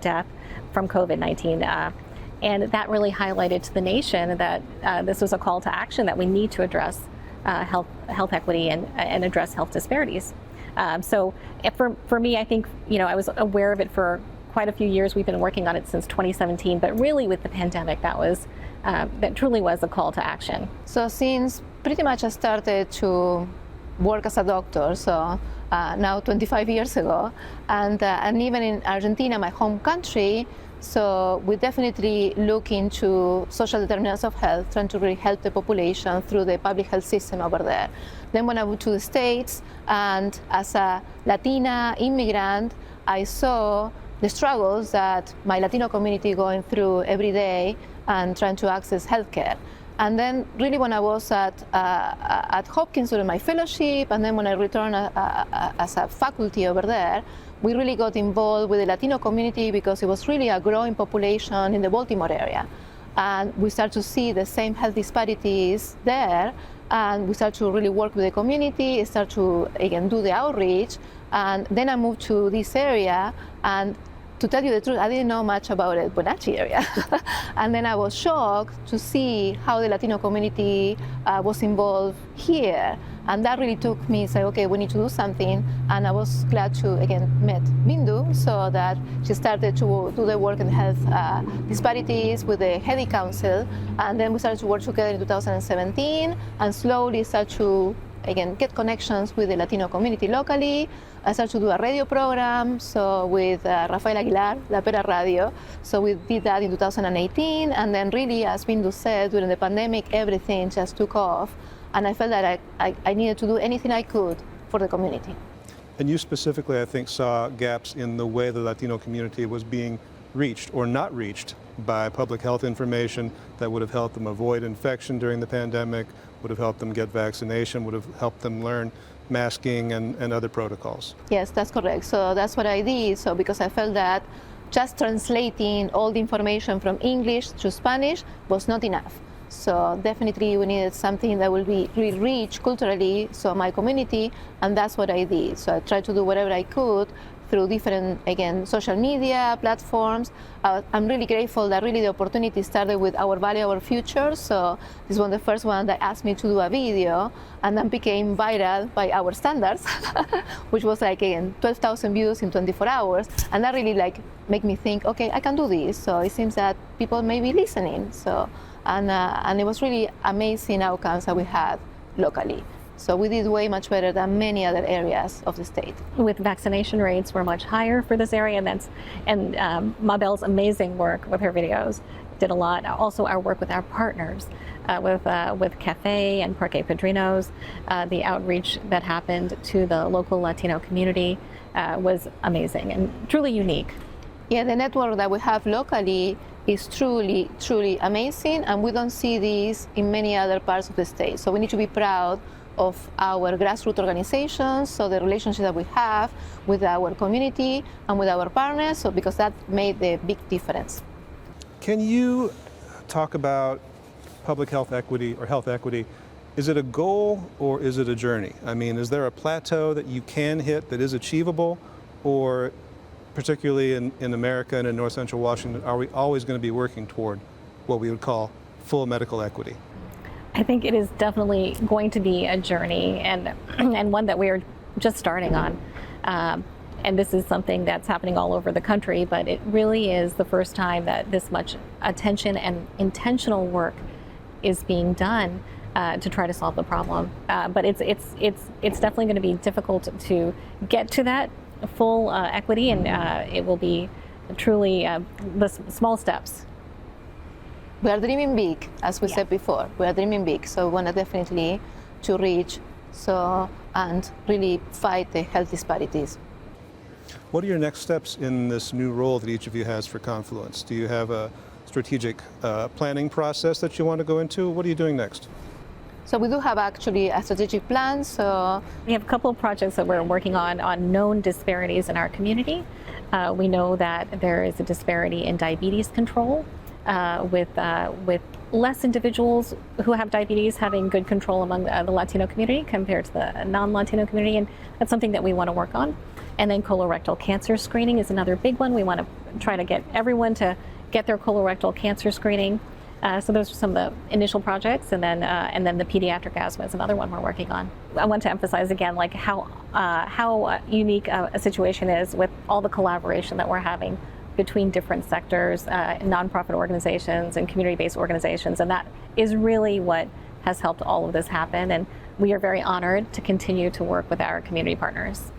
death from COVID-19. And that really highlighted to the nation that this was a call to action, that we need to address health equity and address health disparities. So for me, I think, I was aware of it for quite a few years. We've been working on it since 2017, but really with the pandemic, that truly was a call to action. So since pretty much I started to work as a doctor, so now 25 years ago, and even in Argentina, my home country, so we definitely look into social determinants of health, trying to really help the population through the public health system over there. Then when I moved to the States, and as a Latina immigrant, I saw the struggles that my Latino community going through every day and trying to access healthcare. And then really when I was at Hopkins during my fellowship, and then when I returned as a faculty over there, we really got involved with the Latino community because it was really a growing population in the Baltimore area. And we start to see the same health disparities there, and we start to really work with the community, start to, again, do the outreach. And then I moved to this area, and to tell you the truth, I didn't know much about the Wenatchee area. And then I was shocked to see how the Latino community was involved here. And that really took me, say, okay, we need to do something. And I was glad to, again, meet Bindu, so that she started to do the work in health disparities with the HEDI Council. And then we started to work together in 2017 and slowly start to, again, get connections with the Latino community locally. I started to do a radio program, so with Rafael Aguilar, La Pera Radio. So we did that in 2018, and then really, as Bindu said, during the pandemic, everything just took off, and I felt that I needed to do anything I could for the community. And you specifically, I think, saw gaps in the way the Latino community was being reached or not reached by public health information that would have helped them avoid infection during the pandemic, would have helped them get vaccination, would have helped them learn masking and other protocols. Yes, that's correct. So that's what I did. So because I felt that just translating all the information from English to Spanish was not enough. So definitely we needed something that will be really rich culturally, so my community, and that's what I did. So I tried to do whatever I could through different, again, social media platforms. I'm really grateful that really the opportunity started with Our Value, Our Future. So this was the first one that asked me to do a video, and then became viral by our standards, which was like, again, 12,000 views in 24 hours. And that really made me think, okay, I can do this. So it seems that people may be listening. So, and it was really amazing outcomes that we had locally. So we did way much better than many other areas of the state. With vaccination rates were much higher for this area, and Mabel's amazing work with her videos did a lot. Also our work with our partners, with Cafe and Parque Padrinos, the outreach that happened to the local Latino community was amazing and truly unique. Yeah, the network that we have locally is truly, truly amazing, and we don't see this in many other parts of the state. So we need to be proud of our grassroots organizations, so the relationship that we have with our community and with our partners, so because that made the big difference. Can you talk about public health equity or health equity Is it a goal or is it a journey? I mean, is there a plateau that you can hit that is achievable, or particularly in America and in North Central Washington, are we always going to be working toward what we would call full medical equity? I think it is definitely going to be a journey, and one that we are just starting on. And this is something that's happening all over the country, but it really is the first time that this much attention and intentional work is being done to try to solve the problem. But it's definitely going to be difficult to get to that full equity, and it will be truly the small steps. We are dreaming big, as we said before. We are dreaming big, so we want to definitely to reach and really fight the health disparities. What are your next steps in this new role that each of you has for Confluence? Do you have a strategic planning process that you want to go into? What are you doing next? So we do have actually a strategic plan. So we have a couple of projects that we're working on known disparities in our community. We know that there is a disparity in diabetes control with less individuals who have diabetes having good control among the Latino community compared to the non-Latino community, and that's something that we want to work on. And then colorectal cancer screening is another big one. We want to try to get everyone to get their colorectal cancer screening. So those are some of the initial projects, and then the pediatric asthma is another one we're working on. I want to emphasize again, like how unique a situation is with all the collaboration that we're having between different sectors, nonprofit organizations and community-based organizations, and that is really what has helped all of this happen. And we are very honored to continue to work with our community partners.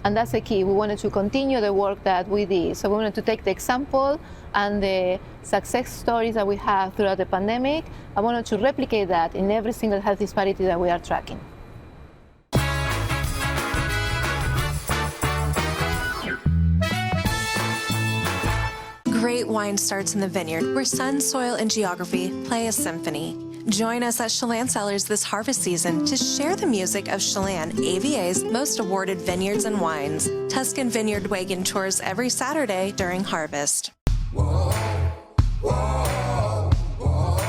And that's the key. We wanted to continue the work that we did. So we wanted to take the example and the success stories that we have throughout the pandemic. I wanted to replicate that in every single health disparity that we are tracking. Great wine starts in the vineyard, where sun, soil, and geography play a symphony. Join us at Chelan Cellars this harvest season to share the music of Chelan, AVA's most awarded vineyards and wines. Tuscan Vineyard Wagon tours every Saturday during harvest. Whoa, whoa, whoa, whoa,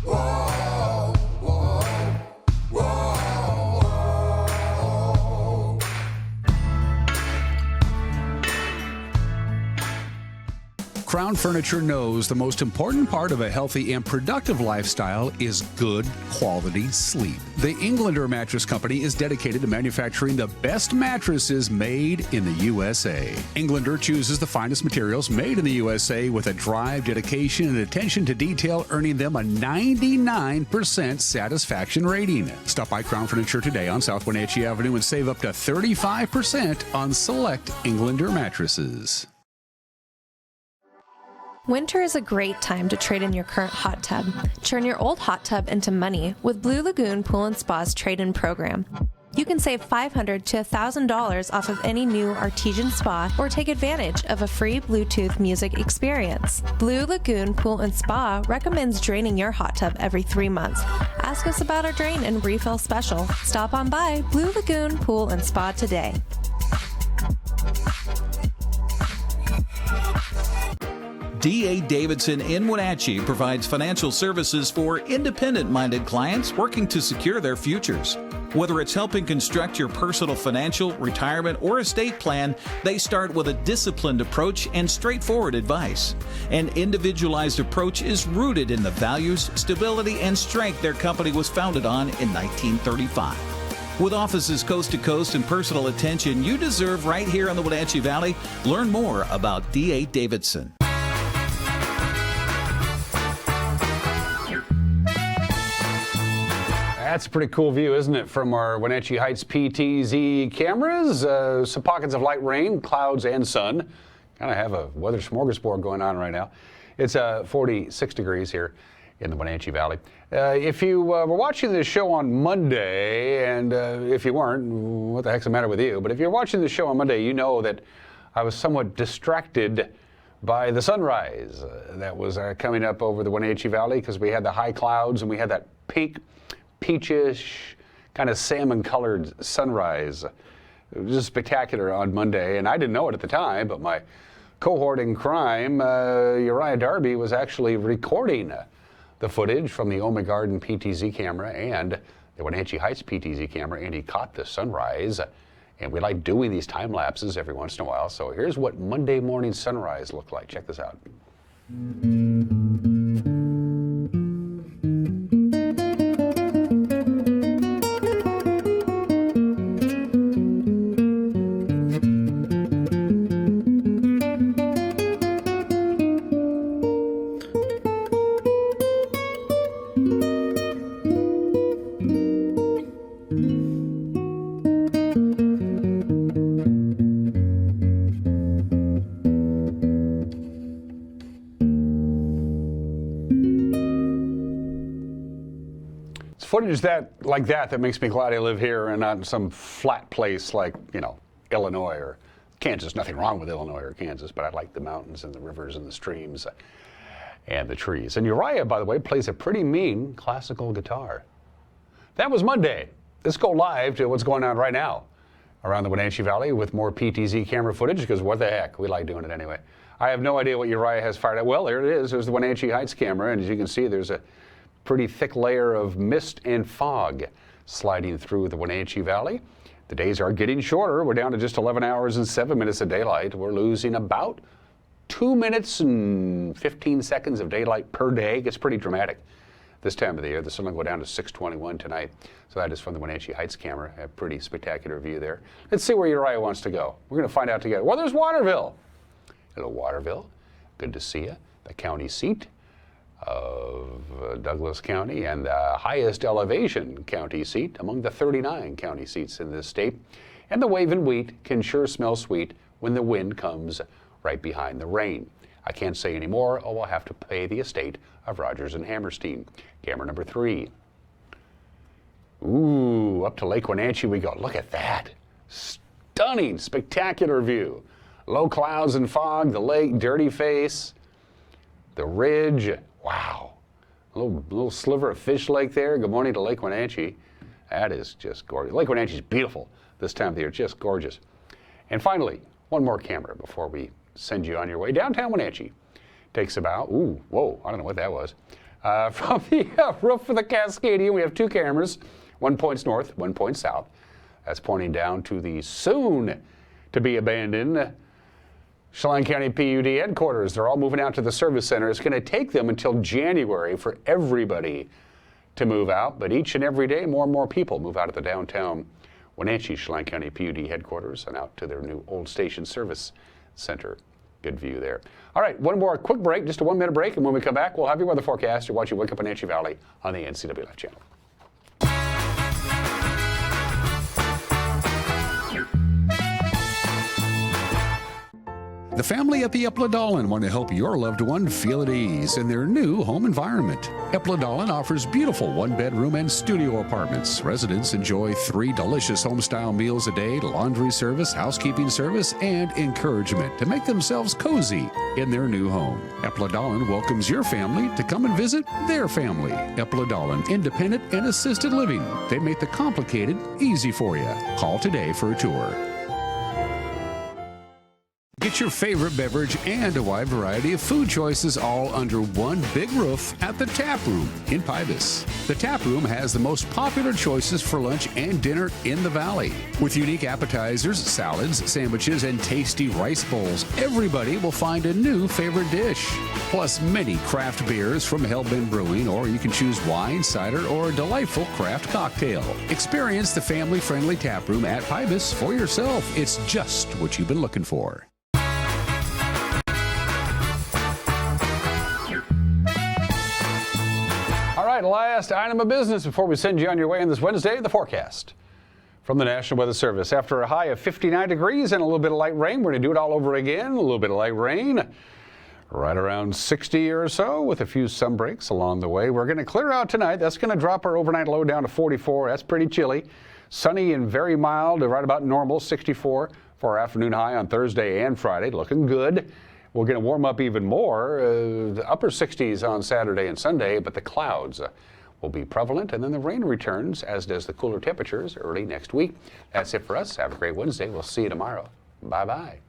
whoa, whoa. Crown Furniture knows the most important part of a healthy and productive lifestyle is good quality sleep. The Englander Mattress Company is dedicated to manufacturing the best mattresses made in the USA. Englander chooses the finest materials made in the USA with a drive, dedication, and attention to detail, earning them a 99% satisfaction rating. Stop by Crown Furniture today on South Wenatchee Avenue and save up to 35% on select Englander mattresses. Winter is a great time to trade in your current hot tub. Turn your old hot tub into money with Blue Lagoon Pool & Spa's trade-in program. You can save $500 to $1,000 off of any new artesian spa, or take advantage of a free Bluetooth music experience. Blue Lagoon Pool & Spa recommends draining your hot tub every 3 months. Ask us about our drain and refill special. Stop on by Blue Lagoon Pool & Spa today. D.A. Davidson in Wenatchee provides financial services for independent-minded clients working to secure their futures. Whether it's helping construct your personal financial, retirement, or estate plan, they start with a disciplined approach and straightforward advice. An individualized approach is rooted in the values, stability, and strength their company was founded on in 1935. With offices coast to coast and personal attention you deserve right here in the Wenatchee Valley, learn more about D.A. Davidson. That's a pretty cool view, isn't it, from our Wenatchee Heights PTZ cameras? Some pockets of light rain, clouds, and sun. Kind of have a weather smorgasbord going on right now. It's 46 degrees here in the Wenatchee Valley. If you were watching this show on Monday, and if you weren't, what the heck's the matter with you? But if you're watching the show on Monday, you know that I was somewhat distracted by the sunrise that was coming up over the Wenatchee Valley, because we had the high clouds and we had that peachish, kind of salmon-colored sunrise. It was just spectacular on Monday, and I didn't know it at the time, but my cohort in crime, Uriah Darby, was actually recording the footage from the Oma Garden PTZ camera and the Wenatchee Heights PTZ camera, and he caught the sunrise. And we like doing these time lapses every once in a while. So here's what Monday morning sunrise looked like. Check this out. Footage like that makes me glad I live here and not in some flat place like, Illinois or Kansas. Nothing wrong with Illinois or Kansas, but I like the mountains and the rivers and the streams and the trees. And Uriah, by the way, plays a pretty mean classical guitar. That was Monday. Let's go live to what's going on right now around the Wenatchee Valley with more PTZ camera footage, because what the heck, we like doing it anyway. I have no idea what Uriah has fired at. Well, there it is. There's the Wenatchee Heights camera, and as you can see, there's a pretty thick layer of mist and fog sliding through the Wenatchee Valley. The days are getting shorter. We're down to just 11 hours and 7 minutes of daylight. We're losing about 2 minutes and 15 seconds of daylight per day. It gets pretty dramatic this time of the year. The sun will go down to 6:21 tonight. So that is from the Wenatchee Heights camera. A pretty spectacular view there. Let's see where Uriah wants to go. We're going to find out together. Well, there's Waterville. Hello, Waterville. Good to see you. The county seat of Douglas County and the highest elevation county seat among the 39 county seats in this state. And the waving wheat can sure smell sweet when the wind comes right behind the rain. I can't say any more, or we'll have to pay the estate of Rogers and Hammerstein. Camera number 3. Ooh, up to Lake Wenatchee we go. Look at that. Stunning, spectacular view. Low clouds and fog, the lake, dirty face, the ridge. Wow. A little sliver of fish lake there. Good morning to Lake Wenatchee. That is just gorgeous. Lake Wenatchee is beautiful this time of the year, just gorgeous. And finally, one more camera before we send you on your way. Downtown Wenatchee takes about, I don't know what that was. From the roof of the Cascadian, we have 2 cameras. One points north, one points south. That's pointing down to the soon-to-be abandoned Chelan County PUD headquarters. They're all moving out to the service center. It's going to take them until January for everybody to move out, but each and every day more and more people move out of the downtown Wenatchee Chelan County PUD headquarters and out to their new old station service center. Good view there. All right, one more quick break, just a 1-minute break, and when we come back, we'll have your weather forecast. You're watching Wake Up Wenatchee Valley on the NCW Live channel. The family at the Epladolin want to help your loved one feel at ease in their new home environment. Epladolin offers beautiful 1-bedroom and studio apartments. Residents enjoy 3 delicious home-style meals a day, laundry service, housekeeping service, and encouragement to make themselves cozy in their new home. Epladolin welcomes your family to come and visit their family. Epladolin, independent and assisted living. They make the complicated easy for you. Call today for a tour. Get your favorite beverage and a wide variety of food choices all under one big roof at the Tap Room in Pybus. The Tap Room has the most popular choices for lunch and dinner in the Valley. With unique appetizers, salads, sandwiches, and tasty rice bowls, everybody will find a new favorite dish. Plus many craft beers from Hellbent Brewing, or you can choose wine, cider, or a delightful craft cocktail. Experience the family-friendly Tap Room at Pybus for yourself. It's just what you've been looking for. All right, last item of business before we send you on your way on this Wednesday, the forecast from the National Weather Service. After a high of 59 degrees and a little bit of light rain, we're going to do it all over again. A little bit of light rain, right around 60 or so with a few sun breaks along the way. We're going to clear out tonight. That's going to drop our overnight low down to 44. That's pretty chilly. Sunny and very mild, right about normal, 64 for our afternoon high on Thursday and Friday. Looking good. We're going to warm up even more, the upper 60s on Saturday and Sunday, but the clouds will be prevalent, and then the rain returns, as does the cooler temperatures early next week. That's it for us. Have a great Wednesday. We'll see you tomorrow. Bye-bye.